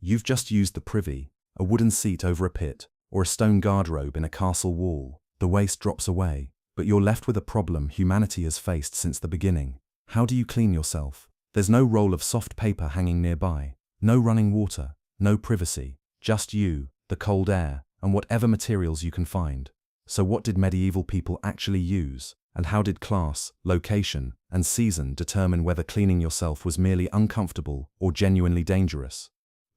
You've just used the privy, a wooden seat over a pit, or a stone garderobe in a castle wall. The waste drops away, but you're left with a problem humanity has faced since the beginning. How do you clean yourself? There's no roll of soft paper hanging nearby, no running water, no privacy, just you, the cold air, and whatever materials you can find. So what did medieval people actually use, and how did class, location, and season determine whether cleaning yourself was merely uncomfortable or genuinely dangerous?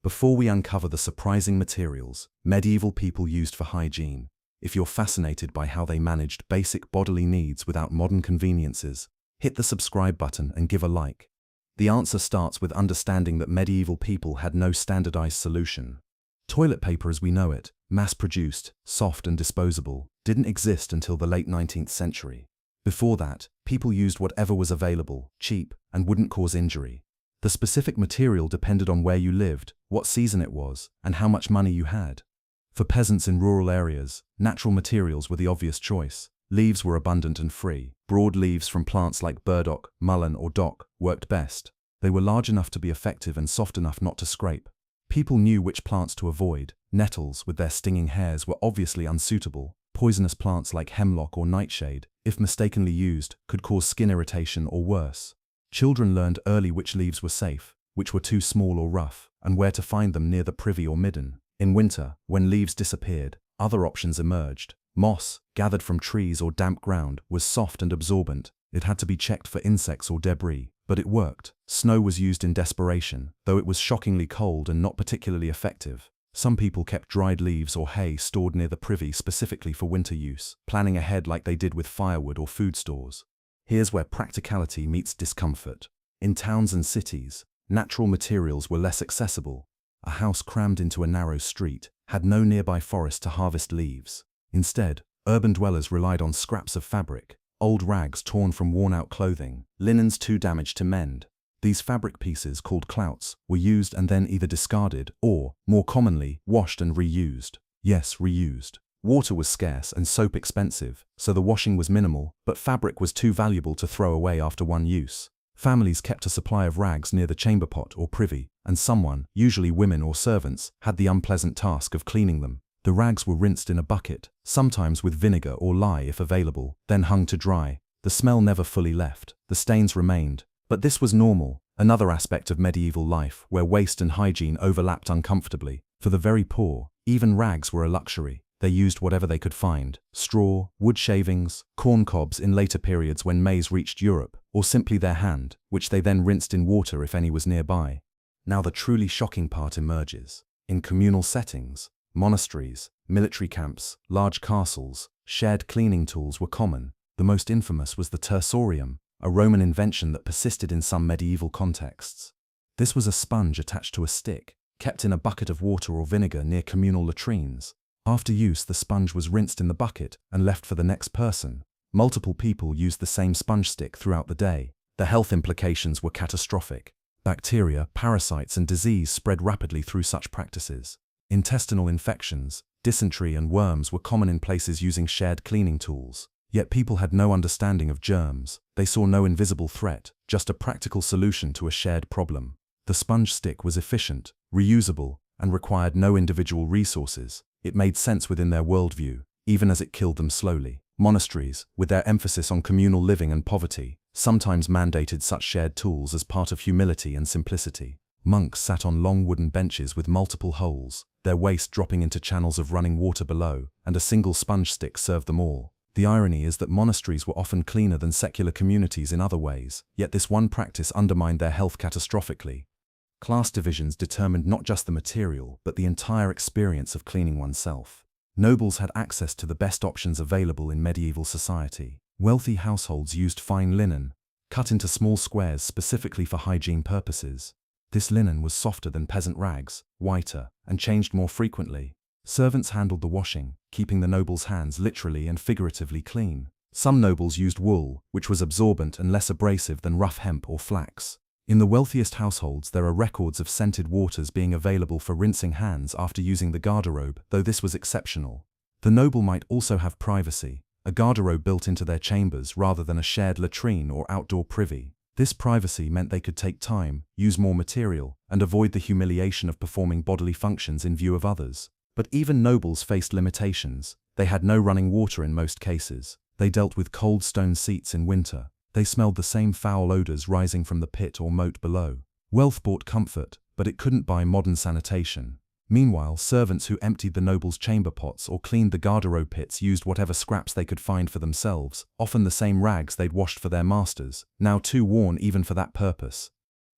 Before we uncover the surprising materials medieval people used for hygiene, if you're fascinated by how they managed basic bodily needs without modern conveniences, hit the subscribe button and give a like. The answer starts with understanding that medieval people had no standardized solution. Toilet paper as we know it, mass-produced, soft and disposable, didn't exist until the late 19th century. Before that, people used whatever was available, cheap, and wouldn't cause injury. The specific material depended on where you lived, what season it was, and how much money you had. For peasants in rural areas, natural materials were the obvious choice. Leaves were abundant and free. Broad leaves from plants like burdock, mullein, or dock worked best. They were large enough to be effective and soft enough not to scrape. People knew which plants to avoid. Nettles, with their stinging hairs, were obviously unsuitable. Poisonous plants like hemlock or nightshade, if mistakenly used, could cause skin irritation or worse. Children learned early which leaves were safe, which were too small or rough, and where to find them near the privy or midden. In winter, when leaves disappeared, other options emerged. Moss, gathered from trees or damp ground, was soft and absorbent. It had to be checked for insects or debris, but it worked. Snow was used in desperation, though it was shockingly cold and not particularly effective. Some people kept dried leaves or hay stored near the privy specifically for winter use, planning ahead like they did with firewood or food stores. Here's where practicality meets discomfort. In towns and cities, natural materials were less accessible. A house crammed into a narrow street had no nearby forest to harvest leaves. Instead, urban dwellers relied on scraps of fabric, old rags torn from worn-out clothing, linens too damaged to mend. These fabric pieces, called clouts, were used and then either discarded or, more commonly, washed and reused. Yes, reused. Water was scarce and soap expensive, so the washing was minimal, but fabric was too valuable to throw away after one use. Families kept a supply of rags near the chamber pot or privy, and someone, usually women or servants, had the unpleasant task of cleaning them. The rags were rinsed in a bucket, sometimes with vinegar or lye if available, then hung to dry. The smell never fully left, the stains remained. But this was normal, another aspect of medieval life where waste and hygiene overlapped uncomfortably. For the very poor, even rags were a luxury. They used whatever they could find: straw, wood shavings, corn cobs in later periods when maize reached Europe, or simply their hand, which they then rinsed in water if any was nearby. Now the truly shocking part emerges. In communal settings, monasteries, military camps, large castles, shared cleaning tools were common. The most infamous was the tersorium, a Roman invention that persisted in some medieval contexts. This was a sponge attached to a stick, kept in a bucket of water or vinegar near communal latrines. After use, the sponge was rinsed in the bucket and left for the next person. Multiple people used the same sponge stick throughout the day. The health implications were catastrophic. Bacteria, parasites, and disease spread rapidly through such practices. Intestinal infections, dysentery, and worms were common in places using shared cleaning tools. Yet people had no understanding of germs. They saw no invisible threat, just a practical solution to a shared problem. The sponge stick was efficient, reusable, and required no individual resources. It made sense within their worldview, even as it killed them slowly. Monasteries, with their emphasis on communal living and poverty, sometimes mandated such shared tools as part of humility and simplicity. Monks sat on long wooden benches with multiple holes, their waste dropping into channels of running water below, and a single sponge stick served them all. The irony is that monasteries were often cleaner than secular communities in other ways, yet this one practice undermined their health catastrophically. Class divisions determined not just the material, but the entire experience of cleaning oneself. Nobles had access to the best options available in medieval society. Wealthy households used fine linen, cut into small squares specifically for hygiene purposes. This linen was softer than peasant rags, whiter, and changed more frequently. Servants handled the washing, keeping the nobles' hands literally and figuratively clean. Some nobles used wool, which was absorbent and less abrasive than rough hemp or flax. In the wealthiest households, there are records of scented waters being available for rinsing hands after using the garderobe, though this was exceptional. The noble might also have privacy, a garderobe built into their chambers rather than a shared latrine or outdoor privy. This privacy meant they could take time, use more material, and avoid the humiliation of performing bodily functions in view of others. But even nobles faced limitations. They had no running water in most cases. They dealt with cold stone seats in winter. They smelled the same foul odors rising from the pit or moat below. Wealth bought comfort, but it couldn't buy modern sanitation. Meanwhile, servants who emptied the nobles' chamber pots or cleaned the garderobe pits used whatever scraps they could find for themselves, often the same rags they'd washed for their masters, now too worn even for that purpose.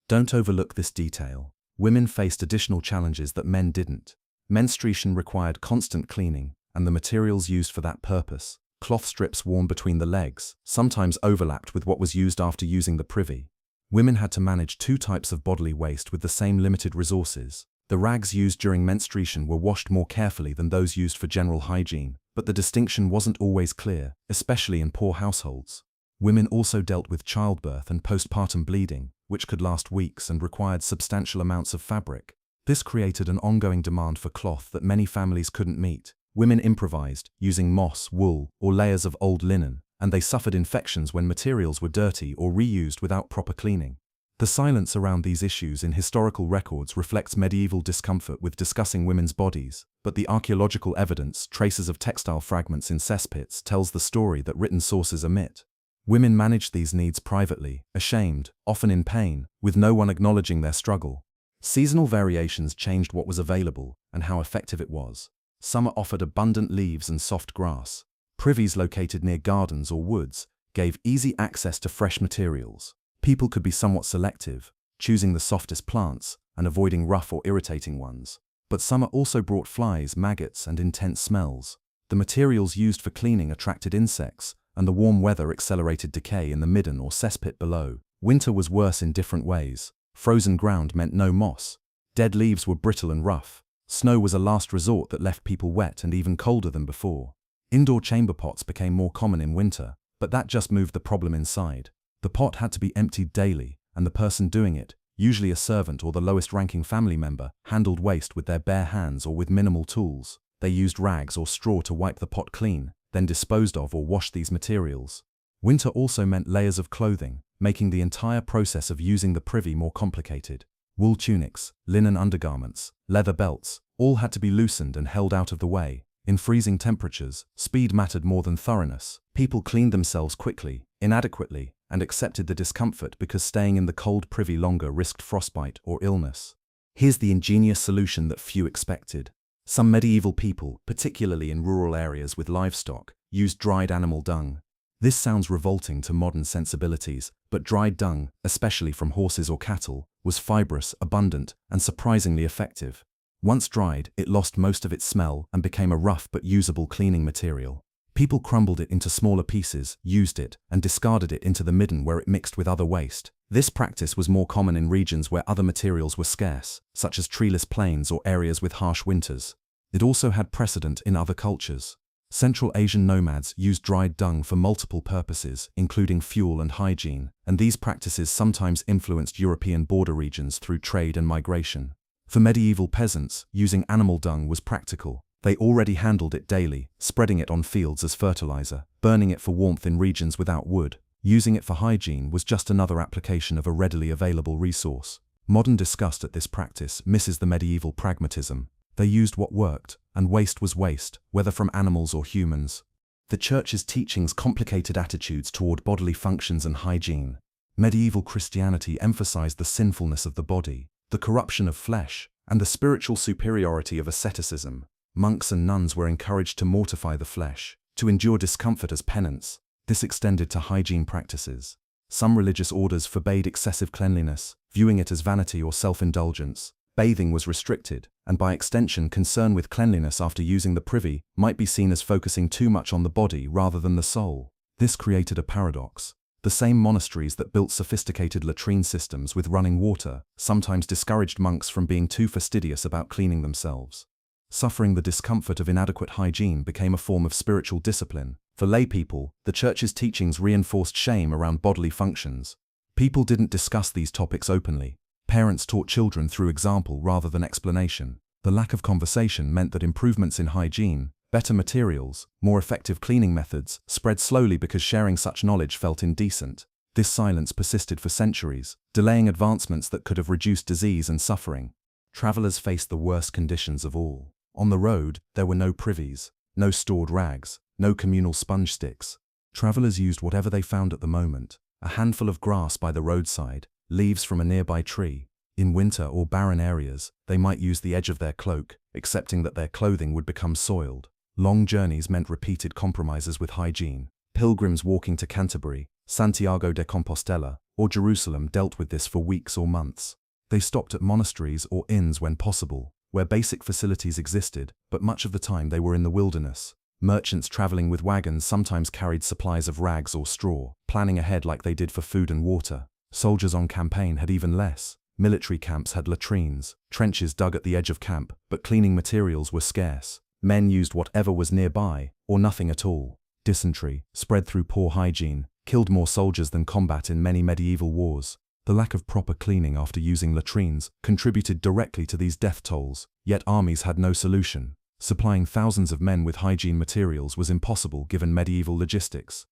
Don't overlook this detail. Women faced additional challenges that men didn't. Menstruation required constant cleaning, and the materials used for that purpose, cloth strips worn between the legs, sometimes overlapped with what was used after using the privy. Women had to manage two types of bodily waste with the same limited resources. The rags used during menstruation were washed more carefully than those used for general hygiene, but the distinction wasn't always clear, especially in poor households. Women also dealt with childbirth and postpartum bleeding, which could last weeks and required substantial amounts of fabric. This created an ongoing demand for cloth that many families couldn't meet. Women improvised, using moss, wool, or layers of old linen, and they suffered infections when materials were dirty or reused without proper cleaning. The silence around these issues in historical records reflects medieval discomfort with discussing women's bodies, but the archaeological evidence, traces of textile fragments in cesspits, tells the story that written sources omit. Women managed these needs privately, ashamed, often in pain, with no one acknowledging their struggle. Seasonal variations changed what was available and how effective it was. Summer offered abundant leaves and soft grass. Privies located near gardens or woods gave easy access to fresh materials. People could be somewhat selective, choosing the softest plants and avoiding rough or irritating ones. But summer also brought flies, maggots, and intense smells. The materials used for cleaning attracted insects, and the warm weather accelerated decay in the midden or cesspit below. Winter was worse in different ways. Frozen ground meant no moss. Dead leaves were brittle and rough. Snow was a last resort that left people wet and even colder than before. Indoor chamber pots became more common in winter, but that just moved the problem inside. The pot had to be emptied daily, and the person doing it, usually a servant or the lowest-ranking family member, handled waste with their bare hands or with minimal tools. They used rags or straw to wipe the pot clean, then disposed of or washed these materials. Winter also meant layers of clothing, making the entire process of using the privy more complicated. Wool tunics, linen undergarments, leather belts, all had to be loosened and held out of the way. In freezing temperatures, speed mattered more than thoroughness. People cleaned themselves quickly, inadequately, and accepted the discomfort because staying in the cold privy longer risked frostbite or illness. Here's the ingenious solution that few expected. Some medieval people, particularly in rural areas with livestock, used dried animal dung. This sounds revolting to modern sensibilities, but dried dung, especially from horses or cattle, was fibrous, abundant, and surprisingly effective. Once dried, it lost most of its smell and became a rough but usable cleaning material. People crumbled it into smaller pieces, used it, and discarded it into the midden where it mixed with other waste. This practice was more common in regions where other materials were scarce, such as treeless plains or areas with harsh winters. It also had precedent in other cultures. Central Asian nomads used dried dung for multiple purposes, including fuel and hygiene, and these practices sometimes influenced European border regions through trade and migration. For medieval peasants, using animal dung was practical. They already handled it daily, spreading it on fields as fertilizer, burning it for warmth in regions without wood. Using it for hygiene was just another application of a readily available resource. Modern disgust at this practice misses the medieval pragmatism. They used what worked, and waste was waste, whether from animals or humans. The Church's teachings complicated attitudes toward bodily functions and hygiene. Medieval Christianity emphasized the sinfulness of the body, the corruption of flesh, and the spiritual superiority of asceticism. Monks and nuns were encouraged to mortify the flesh, to endure discomfort as penance. This extended to hygiene practices. Some religious orders forbade excessive cleanliness, viewing it as vanity or self-indulgence. Bathing was restricted, and by extension concern with cleanliness after using the privy might be seen as focusing too much on the body rather than the soul. This created a paradox. The same monasteries that built sophisticated latrine systems with running water sometimes discouraged monks from being too fastidious about cleaning themselves. Suffering the discomfort of inadequate hygiene became a form of spiritual discipline. For lay people, the Church's teachings reinforced shame around bodily functions. People didn't discuss these topics openly. Parents taught children through example rather than explanation. The lack of conversation meant that improvements in hygiene, better materials, more effective cleaning methods, spread slowly because sharing such knowledge felt indecent. This silence persisted for centuries, delaying advancements that could have reduced disease and suffering. Travelers faced the worst conditions of all. On the road, there were no privies, no stored rags, no communal sponge sticks. Travelers used whatever they found at the moment: a handful of grass by the roadside, leaves from a nearby tree. In winter or barren areas, they might use the edge of their cloak, accepting that their clothing would become soiled. Long journeys meant repeated compromises with hygiene. Pilgrims walking to Canterbury, Santiago de Compostela, or Jerusalem dealt with this for weeks or months. They stopped at monasteries or inns when possible, where basic facilities existed, but much of the time they were in the wilderness. Merchants traveling with wagons sometimes carried supplies of rags or straw, planning ahead like they did for food and water. Soldiers on campaign had even less. Military camps had latrines, trenches dug at the edge of camp, but cleaning materials were scarce. Men used whatever was nearby, or nothing at all. Dysentery, spread through poor hygiene, killed more soldiers than combat in many medieval wars. The lack of proper cleaning after using latrines contributed directly to these death tolls, yet armies had no solution. Supplying thousands of men with hygiene materials was impossible given medieval logistics.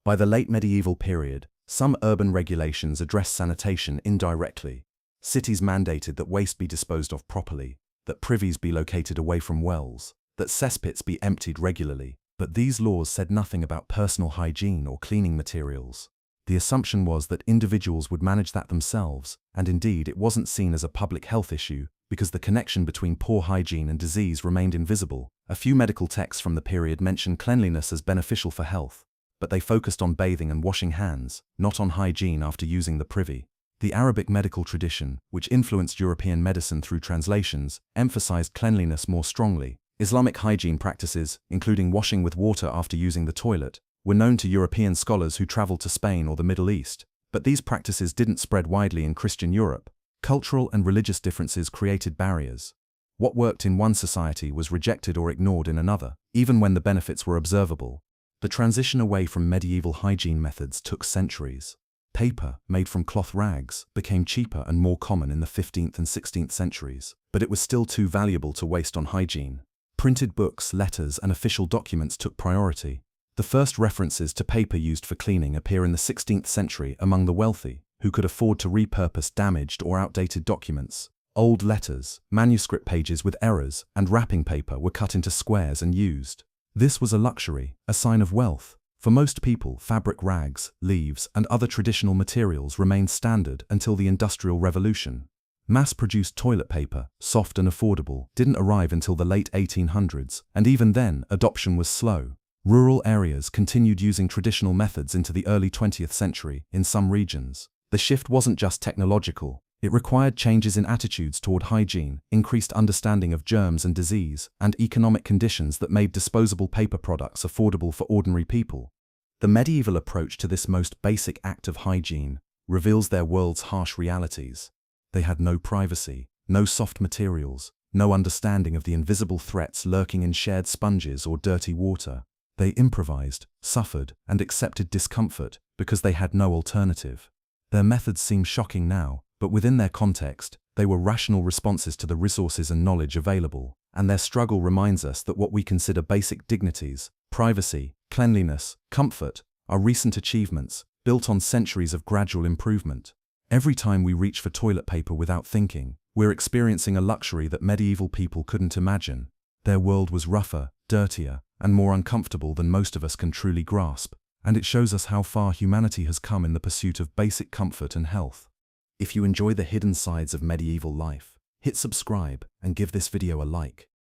By the late medieval period, some urban regulations addressed sanitation indirectly. Cities mandated that waste be disposed of properly, that privies be located away from wells, that cesspits be emptied regularly, but these laws said nothing about personal hygiene or cleaning materials. The assumption was that individuals would manage that themselves, and indeed it wasn't seen as a public health issue, because the connection between poor hygiene and disease remained invisible. A few medical texts from the period mention cleanliness as beneficial for health, but they focused on bathing and washing hands, not on hygiene after using the privy. The Arabic medical tradition, which influenced European medicine through translations, emphasized cleanliness more strongly. Islamic hygiene practices, including washing with water after using the toilet, were known to European scholars who traveled to Spain or the Middle East, but these practices didn't spread widely in Christian Europe. Cultural and religious differences created barriers. What worked in one society was rejected or ignored in another, even when the benefits were observable. The transition away from medieval hygiene methods took centuries. Paper, made from cloth rags, became cheaper and more common in the 15th and 16th centuries, but it was still too valuable to waste on hygiene. Printed books, letters, and official documents took priority. The first references to paper used for cleaning appear in the 16th century among the wealthy, who could afford to repurpose damaged or outdated documents. Old letters, manuscript pages with errors, and wrapping paper were cut into squares and used. This was a luxury, a sign of wealth. For most people, fabric rags, leaves, and other traditional materials remained standard until the Industrial Revolution. Mass-produced toilet paper, soft and affordable, didn't arrive until the late 1800s, and even then, adoption was slow. Rural areas continued using traditional methods into the early 20th century in some regions. The shift wasn't just technological. It required changes in attitudes toward hygiene, increased understanding of germs and disease, and economic conditions that made disposable paper products affordable for ordinary people. The medieval approach to this most basic act of hygiene reveals their world's harsh realities. They had no privacy, no soft materials, no understanding of the invisible threats lurking in shared sponges or dirty water. They improvised, suffered, and accepted discomfort because they had no alternative. Their methods seem shocking now, but within their context, they were rational responses to the resources and knowledge available, and their struggle reminds us that what we consider basic dignities, privacy, cleanliness, comfort, are recent achievements, built on centuries of gradual improvement. Every time we reach for toilet paper without thinking, we're experiencing a luxury that medieval people couldn't imagine. Their world was rougher, dirtier, and more uncomfortable than most of us can truly grasp, and it shows us how far humanity has come in the pursuit of basic comfort and health. If you enjoy the hidden sides of medieval life, hit subscribe and give this video a like.